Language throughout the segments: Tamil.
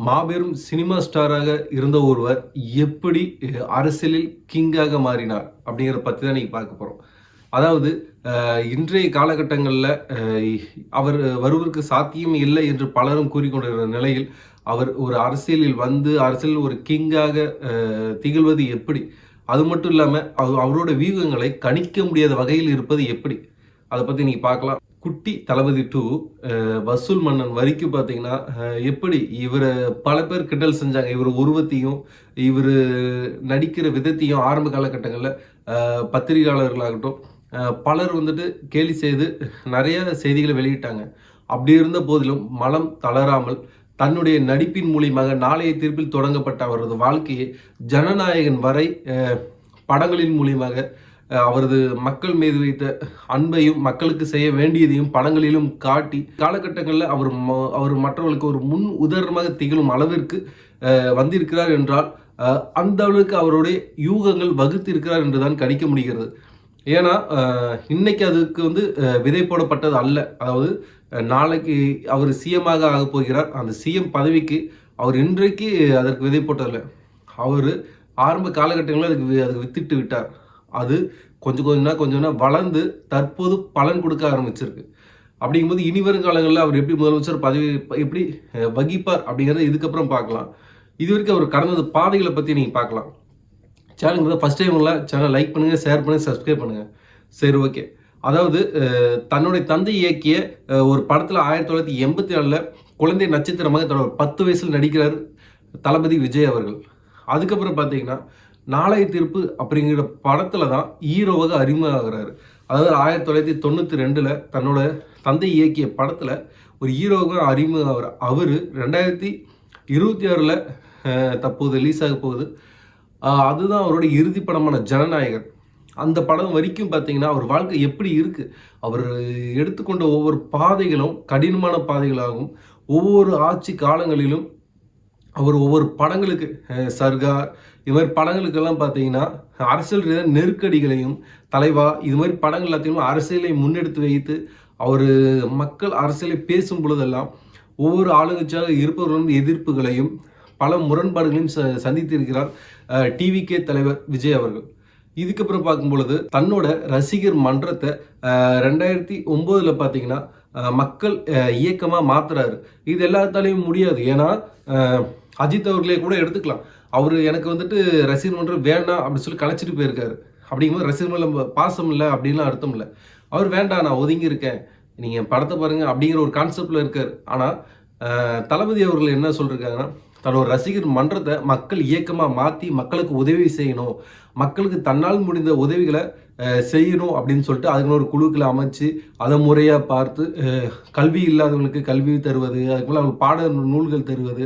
மாபெரும் சினிமா ஸ்டாராக இருந்த ஒருவர் எப்படி அரசியலில் கிங்காக மாறினார் அப்படிங்கிறத பற்றி தான் நீங்கள் பார்க்க போகிறோம். அதாவது இன்றைய காலகட்டங்களில் அவர் வருவதற்கு சாத்தியம் இல்லை என்று பலரும் கூறிக்கொண்டிருந்த நிலையில் அவர் ஒரு அரசியலில் வந்து அரசியலில் ஒரு கிங்காக திகழ்வது எப்படி, அது மட்டும் இல்லாமல் அவரோட வியூகங்களை கணிக்க முடியாத வகையில் இருப்பது எப்படி, அதை பற்றி நீங்கள் பார்க்கலாம். குட்டி தளபதி 2 வசூல் மன்னன் வரைக்கும் பார்த்தீங்கன்னா எப்படி இவரை பல பேர் கிண்டல் செஞ்சாங்க. இவர் உருவத்தையும் இவர் நடிக்கிற விதத்தையும் ஆரம்ப காலகட்டங்களில் பத்திரிகையாளர்களாகட்டும் பலர் வந்துட்டு கேலி செய்து நிறைய செய்திகளை வெளியிட்டாங்க. அப்படி இருந்த போதிலும் மனம் தளராமல் தன்னுடைய நடிப்பின் மூலியமாக நாளைய தீர்ப்பில் தொடங்கப்பட்ட அவரது வாழ்க்கையை ஜனநாயகன் வரை படங்களின் மூலியமாக அவரது மக்கள் மீது வைத்த அன்பையும் மக்களுக்கு செய்ய வேண்டியதையும் படங்களிலும் காட்டி காலகட்டங்களில் அவர் மற்றவர்களுக்கு ஒரு முன் உதாரணமாக திகழும் அளவிற்கு வந்திருக்கிறார் என்றால் அந்த அளவுக்கு அவருடைய யூகங்கள் வகுத்து இருக்கிறார் என்றுதான் கணிக்க முடிகிறது. ஏன்னா இன்னைக்கு அதுக்கு விதை போடப்பட்டது அல்ல. அதாவது நாளைக்கு அவர் சிஎம்மாக ஆக போகிறார். அந்த சிஎம் பதவிக்கு அவர் இன்றைக்கு அதற்கு விதை போட்டதில்லை. அவர் ஆரம்ப காலகட்டங்களில் அதுக்கு வித்திட்டு விட்டார். அது கொஞ்சம் வளர்ந்து தற்போது பலன் கொடுக்க ஆரம்பிச்சிருக்கு. அப்படிங்கும்போது இனி வரும் காலங்களில் அவர் எப்படி முதலமைச்சர் பதவி எப்படி வகிப்பார் அப்படிங்கிறத இதுக்கப்புறம் பார்க்கலாம். இது வரைக்கும் அவர் கடந்த பாதைகளை பற்றி நீங்கள் பார்க்கலாம். சேனலுக்கு ஃபஸ்ட் டைம் இல்லை, சேனல் லைக் பண்ணுங்கள், ஷேர் பண்ணுங்கள், சப்ஸ்கிரைப் பண்ணுங்கள். சரி, ஓகே. அதாவது தன்னுடைய தந்தை இயக்கிய ஒரு படத்தில் 1984 குழந்தை நட்சத்திரமாக தன்னோட 10 வயசில் நடிக்கிறார் தளபதி விஜய் அவர்கள். அதுக்கப்புறம் பார்த்தீங்கன்னா நாளைய தீர்ப்பு அப்படிங்கிற படத்தில் தான் ஹீரோவாக அறிமுகமாகிறாரு. அதாவது 1992 தன்னோட தந்தை இயக்கிய படத்தில் ஒரு ஹீரோவாக அறிமுகமாகிறார். அவர் 2026 தற்போது ரிலீஸ் ஆக போகுது. அதுதான் அவருடைய இறுதி படமான ஜனநாயகன். அந்த படம் வரைக்கும் பார்த்தீங்கன்னா அவர் வாழ்க்கை எப்படி இருக்குது, அவர் எடுத்துக்கொண்ட ஒவ்வொரு பாதைகளும் கடினமான பாதைகளாகும். ஒவ்வொரு ஆட்சி காலங்களிலும் அவர் ஒவ்வொரு படங்களுக்கு சர்கார் இது மாதிரி படங்களுக்கெல்லாம் பார்த்தீங்கன்னா அரசியல் ரீதியாக நெருக்கடிகளையும் தலைவா இது மாதிரி படங்கள் எல்லாத்தையும் அரசியலை முன்னெடுத்து வைத்து அவர் மக்கள் அரசியலை பேசும் பொழுதெல்லாம் ஒவ்வொரு ஆளுங்கட்சியாக இருப்பவர்களும் எதிர்ப்புகளையும் பல முரண்பாடுகளையும் சந்தித்திருக்கிறார் டிவிகே தலைவர் விஜய் அவர்கள். இதுக்கப்புறம் பார்க்கும் பொழுது தன்னோட ரசிகர் மன்றத்தை 2009 பார்த்தீங்கன்னா மக்கள் இயக்கமாக மாத்துறாரு. இது எல்லாத்தாலையும் முடியாது. ஏன்னா அஜித் அவர்களே கூட எடுத்துக்கலாம். அவர் எனக்கு ரசிகர் மன்றம் வேண்டாம் அப்படின்னு சொல்லி கலைச்சிட்டு போயிருக்காரு. அப்படிங்கும்போது ரசிகர் மன்றம் பாசம் இல்லை அப்படின்லாம் அர்த்தம் இல்லை. அவர் வேண்டாம், நான் ஒதுங்கி இருக்கேன், நீங்கள் படத்தை பாருங்கள் அப்படிங்கிற ஒரு கான்செப்டில் இருக்கார். ஆனால் தளபதி அவர்கள் என்ன சொல்லியிருக்காங்கன்னா தன்னோட ரசிகர் மன்றத்தை மக்கள் இயக்கமாக மாற்றி மக்களுக்கு உதவி செய்யணும், மக்களுக்கு தன்னால் முடிந்த உதவிகளை செய்யணும் அப்படின்னு சொல்லிட்டு அதுக்குன்னு ஒரு குழுக்களை அமைச்சு அதை முறையாக பார்த்து கல்வி இல்லாதவங்களுக்கு கல்வி தருவது, அதுக்கு மேலே அவங்க பாட நூல்கள் தருவது,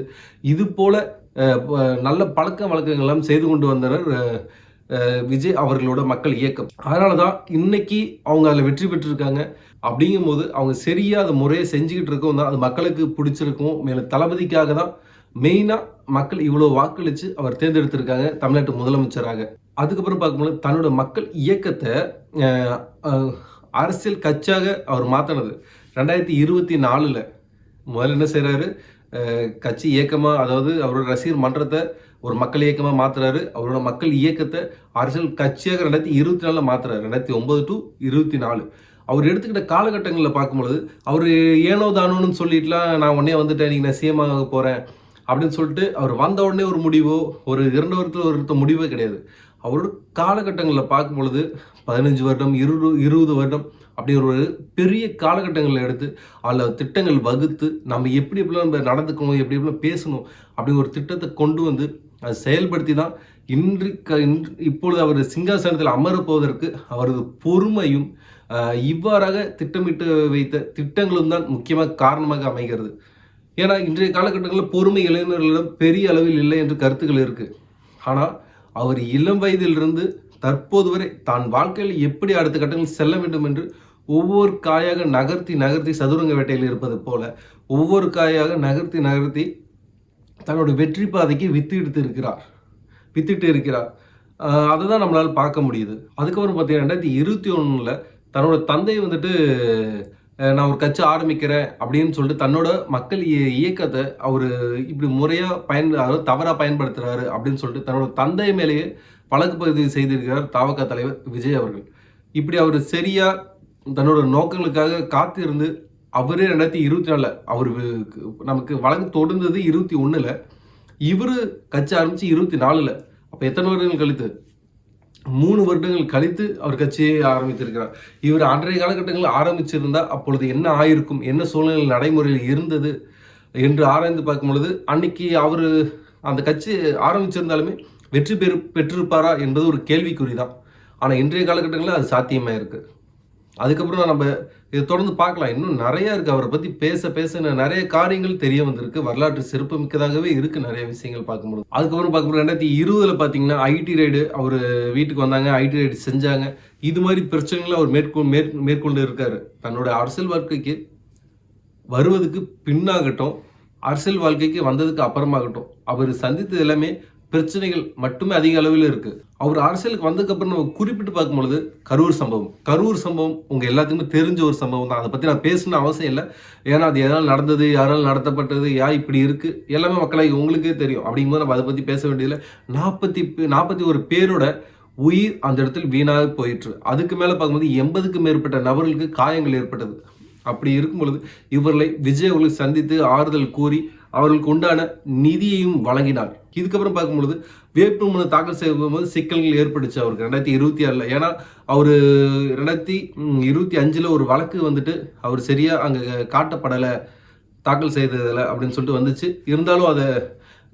இது போல் நல்ல பழக்க வழக்கங்கள்லாம் செய்து கொண்டு வந்தனர் விஜய் அவர்களோட மக்கள் இயக்கம். அதனால தான் இன்னைக்கு அவங்க அதில் வெற்றி பெற்றிருக்காங்க. அப்படிங்கும்போது அவங்க சரியாக அதை முறையை செஞ்சுக்கிட்டு இருக்கோம் தான் அது மக்களுக்கு பிடிச்சிருக்கும். மேலும் தளபதிக்காக தான் மெயினாக மக்கள் இவ்வளோ வாக்களித்து அவர் தேர்ந்தெடுத்திருக்காங்க தமிழ்நாட்டு முதலமைச்சராக. அதுக்கப்புறம் பார்க்கும்போது தன்னோட மக்கள் இயக்கத்தை அரசியல் கட்சியாக அவர் மாற்றினது 2024 முதல்ல என்ன செய்கிறாரு, கட்சி இயக்கமாக, அதாவது அவரோட ரசிகர் மன்றத்தை ஒரு மக்கள் இயக்கமாக மாற்றுறாரு. அவரோட மக்கள் இயக்கத்தை அரசியல் கட்சியாக 2024 மாற்றுறாரு. 2009 to 2024 அவர் எடுத்துக்கிட்ட காலகட்டங்களில் பார்க்கும்பொழுது அவர் ஏனோ தானோன்னு சொல்லிட்டுலாம் நான் உடனே வந்துட்டேன், நீங்கள் நான் சிஎம் ஆக போகிறேன் அப்படின்னு சொல்லிட்டு அவர் வந்த உடனே ஒரு முடிவோ ஒரு 2 வருடத்தில் ஒரு முடிவோ கிடையாது. அவரோட காலகட்டங்களில் பார்க்கும் பொழுது 15 வருடம் 20 வருடம் அப்படிங்கிற ஒரு பெரிய காலகட்டங்களில் எடுத்து அதில் திட்டங்கள் வகுத்து நம்ம எப்படி எப்படிலாம் நம்ம நடந்துக்கணும், எப்படி எப்படிலாம் பேசணும் அப்படிங்கிற ஒரு திட்டத்தை கொண்டு வந்து அதை செயல்படுத்தி தான் இப்பொழுது அவர் சிங்காசனத்தில் அமரப்போவதற்கு அவரது பொறுமையும் இவ்வாறாக திட்டமிட்டு வைத்த திட்டங்களும் தான் முக்கியமாக காரணமாக அமைகிறது. ஏன்னா இன்றைய காலகட்டங்களில் பொறுமை இளைஞர்களிடம் பெரிய அளவில் இல்லை என்று கருத்துக்கள் இருக்குது. ஆனால் அவர் இளம் வயதிலிருந்து தற்போது வரை தான் வாழ்க்கையில் எப்படி அடுத்த கட்டங்கள் செல்ல வேண்டும் என்று ஒவ்வொரு காயாக நகர்த்தி சதுரங்க வேட்டையில் இருப்பது போல ஒவ்வொரு காயாக நகர்த்தி தன்னுடைய வெற்றி பாதைக்கு வித்திட்டு இருக்கிறார். அதை தான் நம்மளால் பார்க்க முடியுது. அதுக்கப்புறம் பார்த்தீங்கன்னா 2021 தன்னோட தந்தை நான் ஒரு கட்சி ஆரம்பிக்கிறேன் அப்படின்னு சொல்லிட்டு தன்னோட மக்கள் இயக்கத்தை அவர் இப்படி முறையாக அதாவது தவறாக பயன்படுத்துகிறாரு அப்படின்னு சொல்லிட்டு தன்னோட தந்தை மேலேயே வழக்கு பதிவு செய்திருக்கிறார் தவக தலைவர் விஜய் அவர்கள். இப்படி அவர் சரியா தன்னோட நோக்கங்களுக்காக காத்திருந்து அவரே 2024 அவர் நமக்கு வழக்கு தொடர்ந்தது 21ல், இவர் கட்சி ஆரம்பிச்சு 24ல். அப்போ எத்தனை வருடங்கள் கழித்து? 3 வருடங்கள் கழித்து அவர் கட்சியை ஆரம்பித்திருக்கிறார். இவர் அன்றைய காலகட்டங்களில் ஆரம்பிச்சிருந்தா அப்பொழுது என்ன ஆயிருக்கும், என்ன சூழ்நிலை நடைமுறையில் இருந்தது என்று ஆராய்ந்து பார்க்கும் பொழுது அன்னைக்கு அவர் அந்த கட்சி ஆரம்பிச்சிருந்தாலுமே வெற்றி பெற்றிருப்பாரா என்பது ஒரு கேள்விக்குறி தான். ஆனால் இன்றைய காலகட்டங்களில் அது சாத்தியமாக இருக்கு. அதுக்கப்புறம் நம்ம இதை தொடர்ந்து பார்க்கலாம். இன்னும் நிறைய இருக்கு அவரை பத்தி பேச நிறைய காரியங்கள் தெரிய வந்திருக்கு. வரலாற்று சிறப்பு மிக்கதாகவே இருக்கு நிறைய விஷயங்கள் பார்க்கும்போது. அதுக்கப்புறம் பார்க்கும்போது 2020 பார்த்தீங்கன்னா ஐடி ரைடு, அவர் வீட்டுக்கு வந்தாங்க, ஐடி ரைடு செஞ்சாங்க. இது மாதிரி பிரச்சனைகளை அவர் மேற்கொண்டு இருக்காரு. தன்னோட அரசியல் வாழ்க்கைக்கு வருவதுக்கு பின்னாகட்டும், அரசியல் வாழ்க்கைக்கு வந்ததுக்கு அப்புறமாகட்டும், அவர் சந்தித்தது எல்லாமே பிரச்சனைகள் மட்டுமே அதிக அளவில் இருக்கு. அவர் அரசியலுக்கு வந்ததுக்கப்புறம் நம்ம குறிப்பிட்டு பார்க்கும்பொழுது கரூர் சம்பவம் உங்க எல்லாத்துக்குமே தெரிஞ்ச ஒரு சம்பவம் தான். அதை பத்தி நான் பேசணும்னு அவசியம் இல்லை. ஏன்னா அது எதனால் நடந்தது, யாரால் நடத்தப்பட்டது, இப்படி இருக்கு, எல்லாமே மக்களை உங்களுக்கே தெரியும். அப்படிங்கும்போது நம்ம அதை பத்தி பேச வேண்டியதில்லை. 41 பேரோட உயிர் அந்த இடத்தில் வீணாக போயிற்று. அதுக்கு மேல பார்க்கும்போது 80க்கும் மேற்பட்ட நபர்களுக்கு காயங்கள் ஏற்பட்டது. அப்படி இருக்கும் பொழுது இவர்களை விஜய் அவர்களை சந்தித்து ஆறுதல் கூறி அவர்களுக்கு உண்டான நிதியையும் வழங்கினார். இதுக்கப்புறம் பார்க்கும்பொழுது வேட்புமனு தாக்கல் செய்யும்போது சிக்கல்கள் ஏற்பட்டுச்சு அவருக்கு 2026ல். ஏன்னா அவர் 2025ல் ஒரு வழக்கு வந்துட்டு அவர் சரியா அங்கே காட்டப்படலை தாக்கல் செய்ததில் அப்படின்னு சொல்லிட்டு வந்துச்சு. இருந்தாலும் அதை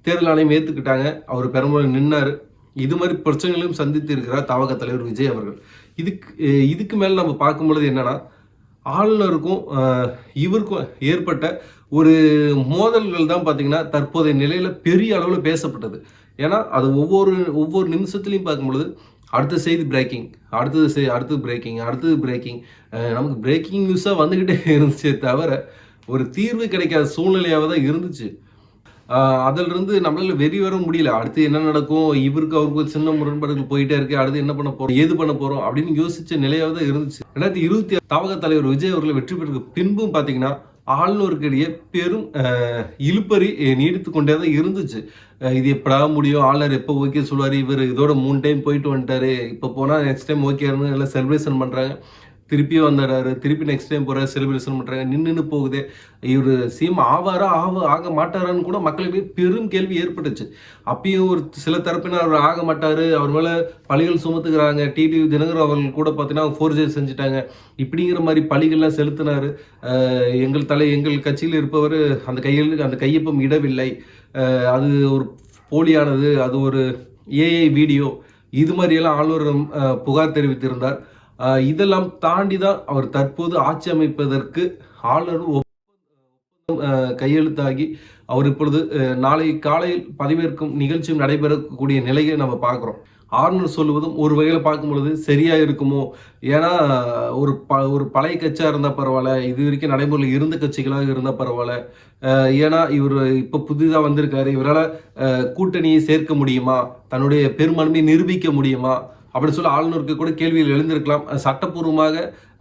தேர்தல் ஆணையம் ஏற்றுக்கிட்டாங்க. அவர் பெரும்பாலும் நின்னார். இது மாதிரி பிரச்சனைகளையும் சந்தித்து இருக்கிறார் தவக தலைவர் விஜய் அவர்கள். இதுக்கு மேலே நம்ம பார்க்கும்பொழுது என்னன்னா, ஆளுநருக்கும் இவருக்கும் ஏற்பட்ட ஒரு மோதல்கள் தான் பார்த்தீங்கன்னா தற்போதைய நிலையில் பெரிய அளவில் பேசப்பட்டது. ஏன்னா அது ஒவ்வொரு நிமிஷத்துலையும் பார்க்கும்பொழுது அடுத்த செய்தி பிரேக்கிங், அடுத்தது பிரேக்கிங், நமக்கு பிரேக்கிங் நியூஸாக வந்துக்கிட்டே இருந்துச்சே தவிர ஒரு தீர்வு கிடைக்காத சூழ்நிலையாக தான் இருந்துச்சு. அதிலிருந்து நம்மளால வெறி வர முடியல. அடுத்து என்ன நடக்கும், இவருக்கு அவருக்கு சின்ன முரண்பாடுகள் போயிட்டே இருக்கு, அடுத்து என்ன பண்ண போறோம், ஏது பண்ண போறோம் அப்படின்னு யோசிச்ச நிலையாக தான் இருந்துச்சு. 2026 தவக தலைவர் விஜய் அவர்கள் வெற்றி பெற்ற பின்பும் பார்த்தீங்கன்னா ஆளுநருக்கு இடையே பெரும் இழுப்பறி நீடித்து கொண்டே தான் இருந்துச்சு. இது எப்படா முடியும், ஆளுநர் எப்போ ஓகே சொல்லுவார், இவர் இதோட 3 டைம் போயிட்டு வந்துட்டாரு, இப்போ போனால் நெக்ஸ்ட் டைம் ஓகேன்னு எல்லாம் செலிப்ரேஷன் பண்ணுறாங்க, திருப்பியும் வந்துடுறாரு, திருப்பி நெக்ஸ்ட் டைம் போகிறாரு, செலிப்ரேஷன் பண்ணுறாங்க, நின்று போகுது, இவர் சிஎம் ஆக மாட்டாரான்னு கூட மக்களுக்கு பெரும் கேள்வி ஏற்பட்டுச்சு. அப்பயும் ஒரு சில தரப்பினர் அவர் ஆக மாட்டார், அவர் மேலே பழிகள் சுமத்துக்கிறாங்க. டிடிவி தினகரன் அவர்கள் கூட பார்த்தீங்கன்னா ஃபோர்ஜரி செஞ்சுட்டாங்க, இப்படிங்கிற மாதிரி பழிகள்லாம் செலுத்தினார். எங்கள் கட்சியில் இருப்பவர் அந்த கையொப்பம் இடவில்லை, அது ஒரு போலியானது, அது ஒரு ஏஐ வீடியோ, இது மாதிரியெல்லாம் ஆளுநர் புகார் தெரிவித்திருந்தார். இதெல்லாம் தாண்டி தான் அவர் தற்போது ஆட்சி அமைப்பதற்கு ஆளுநர் கையெழுத்தாகி அவர் இப்பொழுது நாளை காலையில் பதவியேற்கும் நிகழ்ச்சியும் நடைபெறக்கூடிய நிலையை நம்ம பார்க்குறோம். ஆளுநர் சொல்லுவதும் ஒரு வகையில் பார்க்கும் பொழுது சரியா இருக்குமோ, ஏன்னா ஒரு பழைய கட்சியாக இருந்தால் பரவாயில்ல, இது வரைக்கும் நடைமுறையில் இருந்த கட்சிகளாக இருந்தால் பரவாயில்ல, ஏன்னா இவர் இப்போ புதிதாக வந்திருக்காரு, இவரால் கூட்டணியை சேர்க்க முடியுமா, தன்னுடைய பெரும்பான்மையை நிரூபிக்க முடியுமா அப்படின்னு சொல்லி ஆளுநருக்கு கூட கேள்விகள் எழுந்திருக்கலாம். சட்டப்பூர்வமாக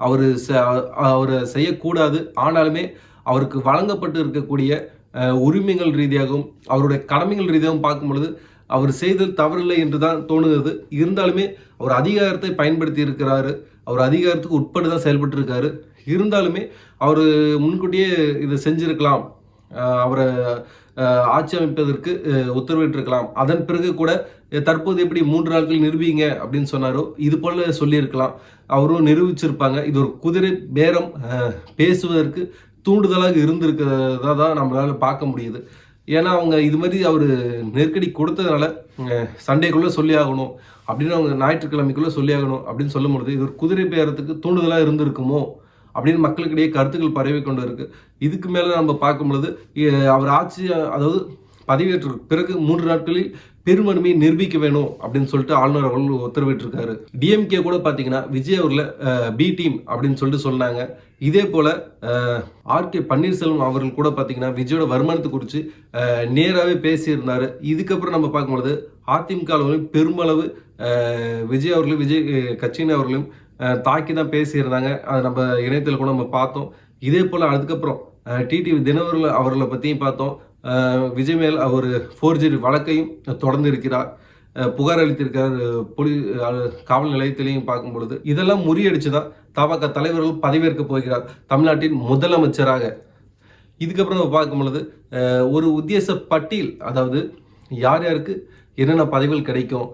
அவர் செய்யக்கூடாது. ஆனாலுமே அவருக்கு வழங்கப்பட்டு இருக்கக்கூடிய உரிமைகள் ரீதியாகவும் அவருடைய கடமைகள் ரீதியாகவும் பார்க்கும் பொழுது அவர் செய்தது தவறில்லை என்று தான் தோணுகிறது. இருந்தாலுமே அவர் அதிகாரத்தை பயன்படுத்தி இருக்கிறாரு, அவர் அதிகாரத்துக்கு உட்பட்டு தான் செயல்பட்டு இருக்காரு. இருந்தாலுமே அவர் முன்கூட்டியே இதை செஞ்சிருக்கலாம், அவரை ஆட்சி அமைப்பதற்கு உத்தரவிட்டிருக்கலாம். அதன் பிறகு கூட தற்போது எப்படி 3 நாட்கள் நிரூபிங்க அப்படின்னு சொன்னாரோ இது போல சொல்லியிருக்கலாம், அவரும் நிரூபிச்சிருப்பாங்க. இது ஒரு குதிரை பேரம் பேசுவதற்கு தூண்டுதலாக இருந்திருக்கிறதா தான் நம்மளால பார்க்க முடியுது. ஏன்னா அவங்க இது மாதிரி அவர் நெருக்கடி கொடுத்ததுனால சண்டேக்குள்ளே சொல்லி ஆகணும் அப்படின்னு, அவங்க ஞாயிற்றுக்கிழமைக்குள்ளே சொல்லி ஆகணும் அப்படின்னு சொல்லும் பொழுது இது ஒரு குதிரை பேரத்துக்கு தூண்டுதலாக இருந்திருக்குமோ அப்படின்னு மக்களுக்கிடையே கருத்துக்கள் பரவி கொண்டு இருக்கு. இதுக்கு மேலே நம்ம பார்க்கும் பொழுது அவர் ஆட்சி, அதாவது பதவியேற்ற பிறகு 3 நாட்களில் பெரும்பான்மையை நிரூபிக்க வேணும் அப்படின்னு சொல்லிட்டு ஆளுநர் அவர்கள் உத்தரவிட்டிருக்காரு. டிஎம்கே கூட பார்த்தீங்கன்னா விஜய் அவர்களை பி டீம் அப்படின்னு சொல்லிட்டு சொன்னாங்க. இதே போல ஆர்கே பன்னீர்செல்வம் அவர்கள் கூட பார்த்தீங்கன்னா விஜயோட வருமானத்தை குறித்து நேராகவே பேசியிருந்தாரு. இதுக்கப்புறம் நம்ம பார்க்கும்பொழுது அதிமுக பெருமளவு விஜய் அவர்களும் விஜய் கட்சியினர் அவர்களும் தாக்கி தான் பேசியிருந்தாங்க. அது நம்ம இணையத்தில் கூட நம்ம பார்த்தோம். இதே போல் அதுக்கப்புறம் டிடிவி தினகரன் அவர்களை பற்றியும் பார்த்தோம். விஜய் மேல் அவர் ஃபோர்ஜரி வழக்கையும் தொடர்ந்து இருக்கிறார். புகார் அளித்திருக்கார் காவல் நிலையத்திலையும் பார்க்கும் பொழுது இதெல்லாம் முறியடிச்சு தான் தபாக தலைவர்கள் பதவியேற்க போகிறார் தமிழ்நாட்டின் முதலமைச்சராக. இதுக்கப்புறம் நம்ம பார்க்கும் பொழுது ஒரு உத்தேச பட்டியல், அதாவது யார் யாருக்கு என்னென்ன பதவிகள் கிடைக்கும்.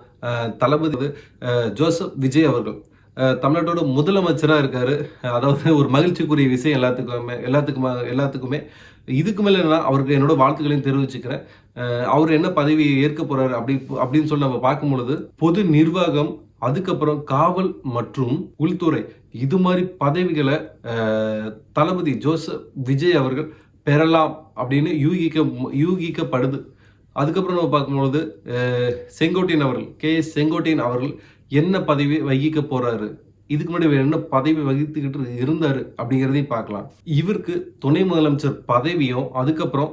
தளபதி ஜோசப் விஜய் அவர்கள் தமிழ்நாட்டோட முதலமைச்சராக இருக்காரு. அதாவது ஒரு மகிழ்ச்சிக்குரிய விஷயம் எல்லாத்துக்குமே. இதுக்கு மேலே என்னன்னா அவருக்கு என்னோட வாழ்த்துக்களையும் தெரிவிச்சுக்கிறேன். அவர் என்ன பதவி ஏற்க போறாரு அப்படின்னு சொல்லி நம்ம பார்க்கும் பொழுது பொது நிர்வாகம், அதுக்கப்புறம் காவல் மற்றும் உள்துறை, இது மாதிரி பதவிகளை தளபதி ஜோசப் விஜய் அவர்கள் பெறலாம் அப்படின்னு யூகிக்கப்படுது. அதுக்கப்புறம் நம்ம பார்க்கும்பொழுது செங்கோட்டையன் அவர்கள் என்ன பதவி வகிக்க போறாரு, இதுக்கு முன்னாடி என்ன பதவி வகித்துக்கிட்டு இருந்தாரு அப்படிங்கிறதையும் பார்க்கலாம். இவருக்கு துணை முதலமைச்சர் பதவியும் அதுக்கப்புறம்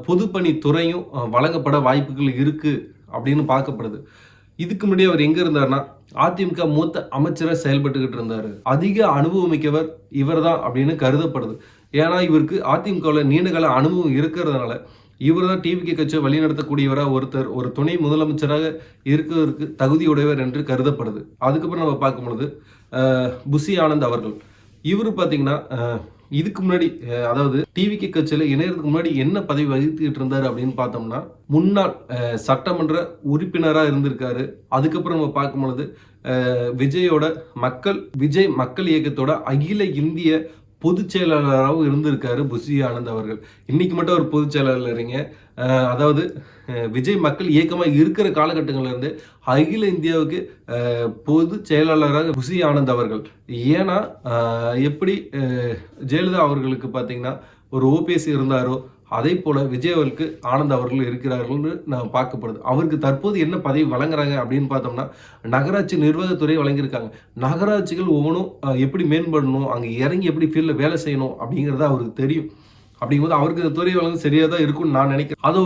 பொதுப்பணித்துறையும் வழங்கப்பட வாய்ப்புகள் இருக்கு அப்படின்னு பார்க்கப்படுது. இதுக்கு முன்னாடி அவர் எங்க இருந்தாருன்னா அதிமுக மூத்த அமைச்சராக செயல்பட்டுக்கிட்டு இருந்தாரு. அதிக அனுபவமிக்கவர் இவர் தான் அப்படின்னு கருதப்படுது. ஏன்னா இவருக்கு அதிமுகவில் நீண்டகால அனுபவம் இருக்கிறதுனால இவர் தான் டிவிகே கட்சியை வழிநடத்தக்கூடியவராக ஒரு துணை முதலமைச்சராக இருக்கிறதுக்கு தகுதியுடையவர் என்று கருதப்படுது. அதுக்கப்புறம் நம்ம பார்க்கும் பொழுது புசி ஆனந்த் அவர்கள், இவர் பார்த்தீங்கன்னா இதுக்கு முன்னாடி அதாவது டிவிகே கட்சியில் இணையறதுக்கு முன்னாடி என்ன பதவி வகித்துக்கிட்டு இருந்தாரு அப்படின்னு பார்த்தோம்னா முன்னாள் சட்டமன்ற உறுப்பினராக இருந்திருக்காரு. அதுக்கப்புறம் நம்ம பார்க்கும் பொழுது விஜய் மக்கள் இயக்கத்தோட அகில இந்திய பொதுச் செயலாளராகவும் இருந்திருக்காரு புசி ஆனந்த் அவர்கள். இன்னைக்கு மட்டும் அவர் பொதுச் செயலாளருங்க. அதாவது விஜய் மக்கள் இயக்கமாக இருக்கிற காலகட்டங்கள்லேருந்து அகில இந்தியாவுக்கு பொது செயலாளராக புசி ஆனந்த் அவர்கள். ஏன்னா எப்படி ஜெயலலிதா அவர்களுக்கு பார்த்தீங்கன்னா ஒரு ஓபிஎஸ் இருந்தாரோ அதே போல விஜய் அவர்களுக்கு ஆனந்த் அவர்கள் இருக்கிறார்கள்னு நான் பார்க்கப்படுது. அவருக்கு தற்போது என்ன பதவி வழங்குறாங்க அப்படின்னு பார்த்தோம்னா நகராட்சி நிர்வாகத்துறை வழங்கியிருக்காங்க. நகராட்சிகள் ஒவ்வொன்றும் எப்படி மேம்படணும், அங்கே இறங்கி எப்படி ஃபீல்டில் வேலை செய்யணும் அப்படிங்கிறது அவருக்கு தெரியும். அப்படிங்கும்போது அவருக்கு இந்த துறை வழங்க சரியாக தான் இருக்கும்னு நான் நினைக்கிறேன். ஆதோ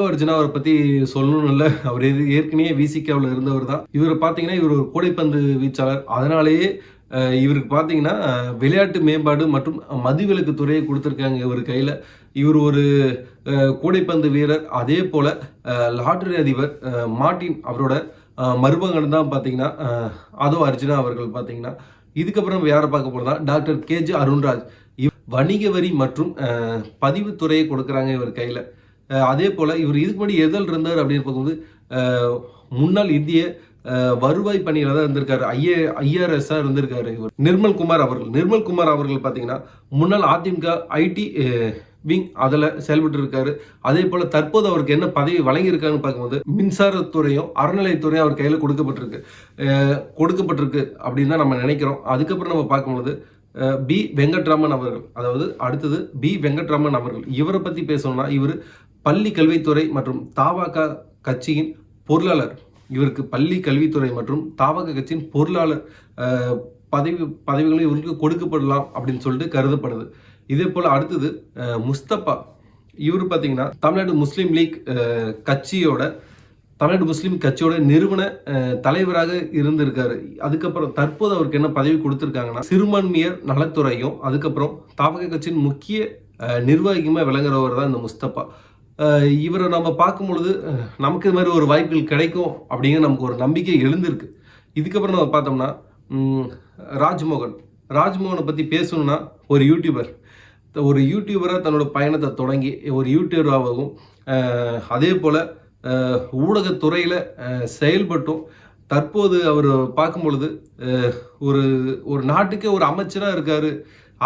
அர்ஜுனா அவரை பற்றி சொல்லணும் இல்லை, அவர் ஏற்கனவே விசிகாவில் இருந்தவர் தான். இவர் பார்த்தீங்கன்னா இவர் ஒரு கூடைப்பந்து வீச்சாளர். அதனாலேயே இவருக்கு பார்த்தீங்கன்னா விளையாட்டு மேம்பாடு மற்றும் மதுவிலக்கு துறையை கொடுத்துருக்காங்க இவர் கையில். இவர் ஒரு கூடைப்பந்து வீரர். அதே போல் லாட்டரி அதிபர் மார்ட்டின் அவரோட மருமகன் தான் பார்த்தீங்கன்னா ஆதோ அர்ஜுனா அவர்கள் பார்த்தீங்கன்னா. இதுக்கப்புறம் யாரை பார்க்க போகிறதா டாக்டர் கேஜே அருண்ராஜ். வணிக வரி மற்றும் பதிவுத்துறையை கொடுக்குறாங்க இவர் கையில். அதே போல் இவர் இதுக்கு முன்னாடி எதில் இருந்தார் அப்படின்னு பார்க்கும்போது முன்னாள் இந்திய வருவாய் பணியில் தான் இருந்திருக்காரு. ஐஆர்எஸ்ஸாக இருந்திருக்காரு இவர். நிர்மல் குமார் அவர்கள் பார்த்தீங்கன்னா முன்னாள் அதிமுக ஐடி விங் அதில் செயல்பட்டு இருக்காரு. அதே போல் தற்போது அவருக்கு என்ன பதவி வழங்கியிருக்காருன்னு பார்க்கும்போது மின்சாரத்துறையும் அறநிலையத்துறையும் அவர் கையில் கொடுக்கப்பட்டிருக்கு அப்படின்னு தான் நம்ம நினைக்கிறோம். அதுக்கப்புறம் நம்ம பார்க்கும்போது பி வெங்கட்ராமன் அவர்கள், அதாவது அடுத்தது பி வெங்கட்ராமன் அவர்கள். இவரை பற்றி பேசணும்னா இவர் பள்ளி கல்வித்துறை மற்றும் தாவாக கட்சியின் பொருளாளர். இவருக்கு பள்ளி கல்வித்துறை மற்றும் தாவக கட்சியின் பொருளாளர் பதவிகளும் இவருக்கு கொடுக்கப்படலாம் அப்படின்னு சொல்லிட்டு கருதப்படுது. இதே போல் அடுத்தது முஸ்தபா. இவர் பார்த்தீங்கன்னா தமிழ்நாடு முஸ்லீம் கட்சியோட நிறுவன தலைவராக இருந்திருக்காரு. அதுக்கப்புறம் தற்போது அவருக்கு என்ன பதவி கொடுத்துருக்காங்கன்னா சிறுபான்மையர் நலத்துறையும் அதுக்கப்புறம் தாவக கட்சியின் முக்கிய நிர்வாகியுமே விளங்குறவர் தான் இந்த முஸ்தபா. இவரை நம்ம பார்க்கும் பொழுது நமக்கு இது மாதிரி ஒரு வாய்ப்புகள் கிடைக்கும் அப்படிங்கிற நமக்கு ஒரு நம்பிக்கை எழுந்திருக்கு. இதுக்கப்புறம் நம்ம பார்த்தோம்னா ராஜ்மோகனை பற்றி பேசணும்னா ஒரு யூடியூபராக தன்னோட பயணத்தை தொடங்கி ஒரு யூடியூபராகவும் அதே போல் ஊடகத்துறையில் செயல்பட்டும் தற்போது அவர் பார்க்கும் பொழுது ஒரு நாட்டுக்கே ஒரு அமைச்சராக இருக்காரு,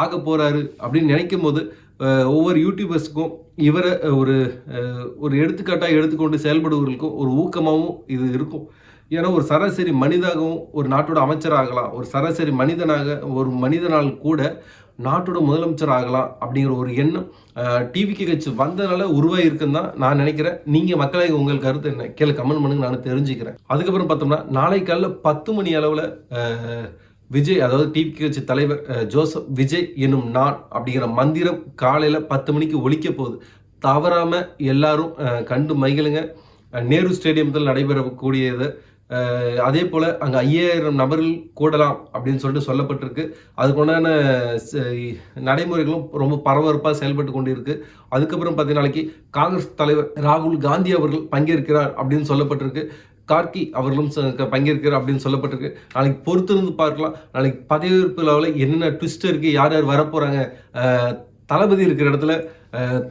ஆக போகிறாரு அப்படின்னு நினைக்கும் போது ஒவ்வொரு யூடியூபர்ஸுக்கும் இவரை ஒரு எடுத்துக்காட்டாக எடுத்துக்கொண்டு செயல்படுவர்களுக்கும் ஒரு ஊக்கமாகவும் இது இருக்கும். ஏன்னா ஒரு சராசரி மனிதாகவும் ஒரு நாட்டோட அமைச்சராகலாம், ஒரு சராசரி மனிதனால் கூட நாட்டோட முதலமைச்சர் ஆகலாம் அப்படிங்கிற ஒரு எண்ணம் டிவிக்கு கட்சி வந்ததுனால உருவாகிருக்குன்னு தான் நான் நினைக்கிறேன். நீங்கள் மக்களை உங்கள் கருத்து என்ன கீழே கமெண்ட் பண்ணுங்க, நான் தெரிஞ்சுக்கிறேன். அதுக்கப்புறம் பார்த்தோம்னா நாளை காலைல 10 மணி அளவில் விஜய், அதாவது டிவிகே கட்சி தலைவர் ஜோசப் விஜய் என்னும் நான் அப்படிங்கிற மந்திரம் காலையில் 10 மணிக்கு ஒலிக்க போகுது. தவறாமல் எல்லாரும் கண்டு மகிழுங்க. நேரு ஸ்டேடியத்தில் நடைபெறக்கூடியது அதே போல் அங்கே 5000 நபர்கள் கூடலாம் அப்படின்னு சொல்லிட்டு சொல்லப்பட்டிருக்கு. அதுக்குண்டான ச நடைமுறைகளும் ரொம்ப பரபரப்பாக செயல்பட்டு கொண்டிருக்கு. அதுக்கப்புறம் பார்த்தீங்கன்னா, நாளைக்கு காங்கிரஸ் தலைவர் ராகுல் காந்தி அவர்கள் பங்கேற்கிறார் அப்படின்னு சொல்லப்பட்டிருக்கு. கார்கி அவர்களும் பங்கேற்கிறார் அப்படின்னு சொல்லப்பட்டிருக்கு. நாளைக்கு பொறுத்திருந்து பார்க்கலாம். நாளைக்கு பதவியேற்பு விழாவில் என்னென்ன ட்விஸ்ட் இருக்குது, யார் யார் வரப்போகிறாங்க, தளபதி இருக்கிற இடத்துல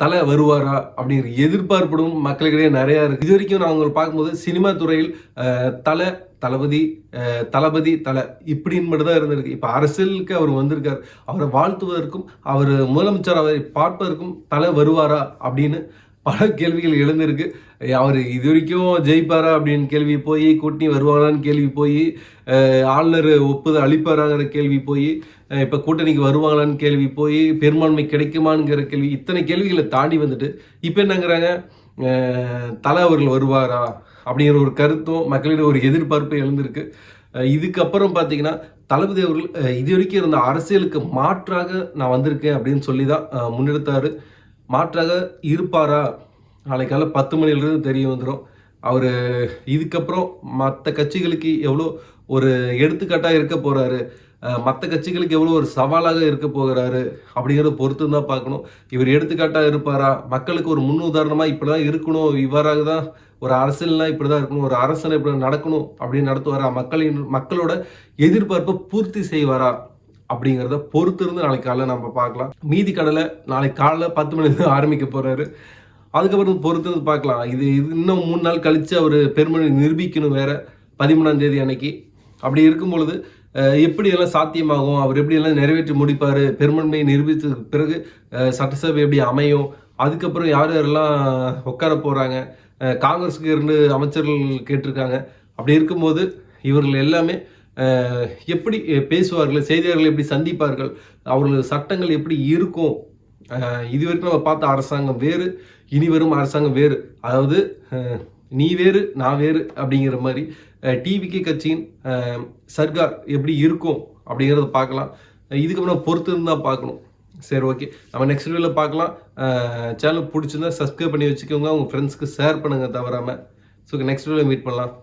தலை வருவாரா அப்படிங்கிற எதிர்பார்ப்புடும் மக்களிடையே நிறையா இருக்குது. இது வரைக்கும் நான் உங்களை பார்க்கும்போது சினிமா துறையில் தலை, தளபதி, தளபதி, தலை இப்படின்னு மட்டும் தான் இருந்திருக்கு. இப்போ அரசியலுக்கு அவர் வந்திருக்கார். அவரை வாழ்த்துவதற்கும் அவர் முதலமைச்சர் அவரை பார்ப்பதற்கும் தலை வருவாரா அப்படின்னு பல கேள்விகள் எழுந்திருக்கு. அவர் இது வரைக்கும் ஜெயிப்பாரா அப்படின்னு கேள்வி போய், கூட்டணி வருவாரான்னு கேள்வி போய், ஆளுநர் ஒப்புதல் அளிப்பாராங்கிற கேள்வி போய், இப்போ கூட்டணிக்கு வருவாங்களான்னு கேள்வி போய், பெரும்பான்மை கிடைக்குமாங்கிற கேள்வி, இத்தனை கேள்விகளை தாண்டி வந்துட்டு இப்போ என்னங்கிறாங்க, தலை அவர்கள் வருவாரா அப்படிங்கிற ஒரு கருத்தும் மக்களிடம் ஒரு எதிர்பார்ப்பு எழுந்திருக்கு. இதுக்கப்புறம் பார்த்தீங்கன்னா, தளபதி அவர்கள் இது வரைக்கும் இருந்த அரசியலுக்கு மாற்றாக நான் வந்திருக்கேன் அப்படின்னு சொல்லி தான் முன்னெடுத்தார். மாற்றாக இருப்பாரா? நாளைக்கு காலை 10 மணிலிருந்து தெரிய வந்துடும். அவர் இதுக்கப்புறம் மற்ற கட்சிகளுக்கு எவ்வளோ ஒரு எடுத்துக்காட்டாக இருக்க போகிறாரு, மற்ற கட்சிகளுக்கு எவ்வளோ ஒரு சவாலாக இருக்க போகிறாரு அப்படிங்கிறத பொறுத்து தான் பார்க்கணும். இவர் எடுத்துக்காட்டாக இருப்பாரா? மக்களுக்கு ஒரு முன்னுதாரணமாக இப்படி தான் இருக்கணும், இவ்வாறாக தான் ஒரு அரசியல்னால் இப்படி தான் இருக்கணும், ஒரு அரசனை இப்படி நடக்கணும் அப்படின்னு நடத்துவாரா? மக்களோட எதிர்பார்ப்பை பூர்த்தி செய்வாரா? அப்படிங்கிறத பொறுத்திருந்து நாளைக்கு காலைல நம்ம பார்க்கலாம். மீதி கடலை நாளைக்கு காலைல 10 மணிக்கு ஆரம்பிக்க போகிறாரு. அதுக்கப்புறம் பொறுத்திருந்து பார்க்கலாம். இது இன்னும் 3 நாள் கழித்து அவர் பெருமளை நிரூபிக்கணும் வேற 13ஆம் தேதி அன்னைக்கு. அப்படி இருக்கும் பொழுது எப்படியெல்லாம் சாத்தியமாகும், அவர் எப்படியெல்லாம் நிறைவேற்றி முடிப்பார், பெரும்பான்மையை நிரூபித்ததுக்கு பிறகு சட்டசபை எப்படி அமையும், அதுக்கப்புறம் யார் யாரெல்லாம் உட்கார போகிறாங்க, காங்கிரஸுக்கு 2 அமைச்சர்கள் கேட்டிருக்காங்க. அப்படி இருக்கும்போது இவர்கள் எல்லாமே எப்படி பேசுவார்கள், செய்தியாளர்கள் எப்படி சந்திப்பார்கள், அவர்கள் சட்டங்கள் எப்படி இருக்கும், இது வரைக்கும் நம்ம பார்த்த அரசாங்கம் வேறு, இனி வரும் அரசாங்கம் வேறு. அதாவது நீ வேறு நான் வேறு அப்படிங்கிற மாதிரி டிவிகே கட்சியின் சர்க்கார் எப்படி இருக்கும் அப்படிங்கிறத பார்க்கலாம். இதுக்கப்புறம் பொறுத்து இருந்தால் பார்க்கணும். சரி, ஓகே, நம்ம நெக்ஸ்ட் வீடியோவில் பார்க்கலாம். சேனல் பிடிச்சிருந்தா சப்ஸ்கிரைப் பண்ணி வச்சுக்கோங்க, உங்கள் ஃப்ரெண்ட்ஸ்க்கு ஷேர் பண்ணுங்கள் தவறாமல். ஸோ நெக்ஸ்ட் வீடியோவில் மீட் பண்ணலாம்.